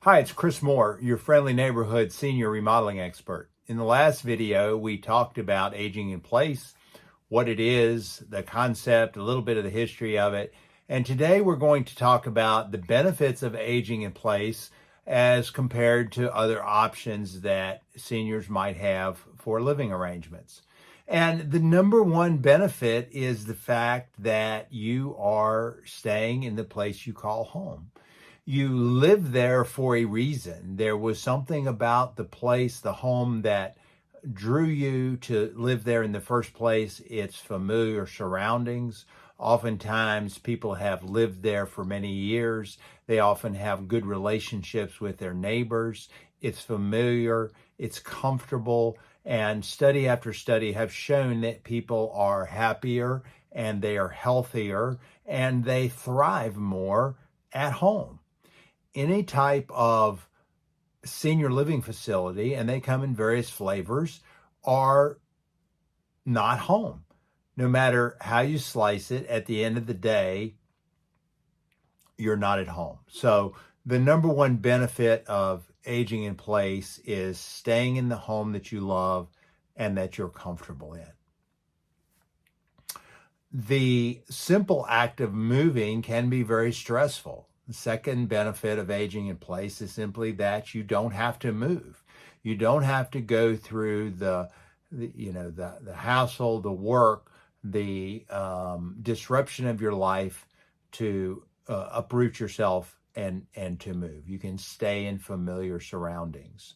Hi, it's Chris Moore, your friendly neighborhood senior remodeling expert. In the last video, we talked about aging in place, what it is, the concept, a little bit of the history of it. And today we're going to talk about the benefits of aging in place as compared to other options that seniors might have for living arrangements. And the number one benefit is the fact that you are staying in the place you call home. You live there for a reason. There was something about the place, the home, that drew you to live there in the first place. It's familiar surroundings. Oftentimes, people have lived there for many years. They often have good relationships with their neighbors. It's familiar, it's comfortable, and study after study have shown that people are happier and they are healthier and they thrive more at home. Any type of senior living facility, and they come in various flavors, are not home. No matter how you slice it, at the end of the day, you're not at home. So the number one benefit of aging in place is staying in the home that you love and that you're comfortable in. The simple act of moving can be very stressful. The second benefit of aging in place is simply that you don't have to move. You don't have to go through the household, the work, the disruption of your life to uproot yourself and to move. You can stay in familiar surroundings.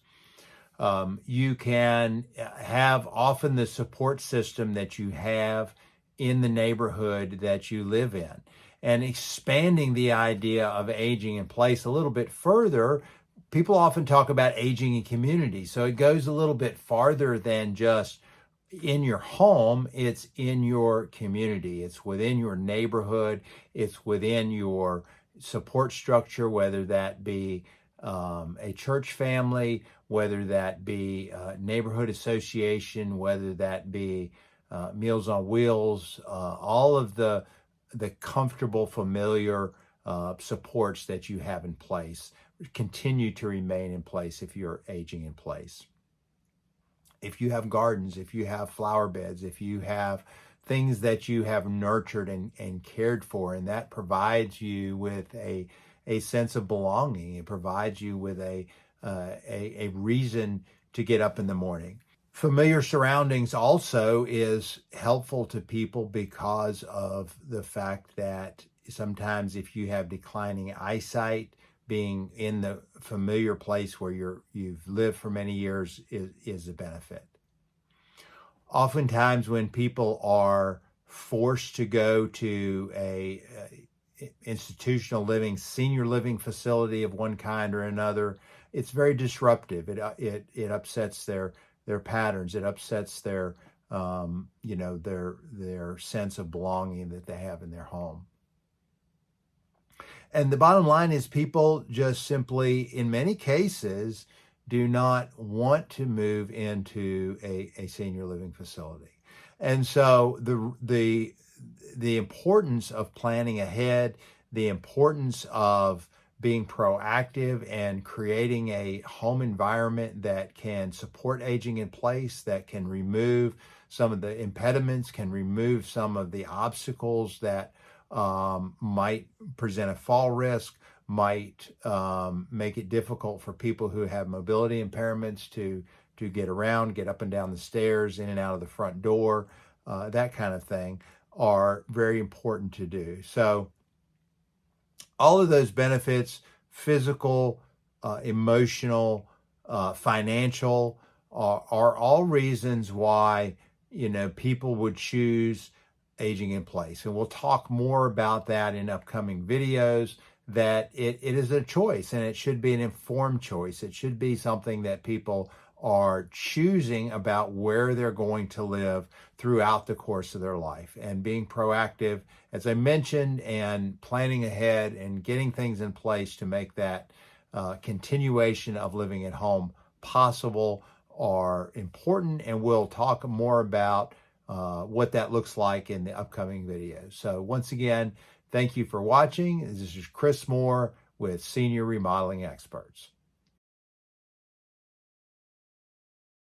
You can have often the support system that you have in the neighborhood that you live in. And expanding the idea of aging in place a little bit further, people often talk about aging in community. So it goes a little bit farther than just in your home. It's in your community. It's within your neighborhood. It's within your support structure, whether that be a church family, whether that be a neighborhood association, whether that be Meals on Wheels, all of the comfortable, familiar supports that you have in place continue to remain in place if you're aging in place. If you have gardens, if you have flower beds, if you have things that you have nurtured and cared for, and that provides you with a sense of belonging, it provides you with a reason to get up in the morning. Familiar surroundings also is helpful to people because of the fact that sometimes if you have declining eyesight, being in the familiar place where you've lived for many years is a benefit. Oftentimes when people are forced to go to a institutional living, senior living facility of one kind or another, it's very disruptive. It upsets their patterns. It upsets their sense of belonging that they have in their home. And the bottom line is people just simply, in many cases, do not want to move into a senior living facility. And so the importance of planning ahead, the importance of being proactive and creating a home environment that can support aging in place, that can remove some of the impediments, can remove some of the obstacles that might present a fall risk, might make it difficult for people who have mobility impairments to get around, get up and down the stairs, in and out of the front door, that kind of thing, are very important to do. So all of those benefits, physical, emotional, financial, are all reasons why people would choose aging in place. And we'll talk more about that in upcoming videos, that it is a choice, and it should be an informed choice. It should be something that people are choosing about where they're going to live throughout the course of their life, and being proactive, as I mentioned, and planning ahead and getting things in place to make that continuation of living at home possible are important. And we'll talk more about what that looks like in the upcoming videos. So once again, thank you for watching. This is Chris Moore with Senior Remodeling Experts.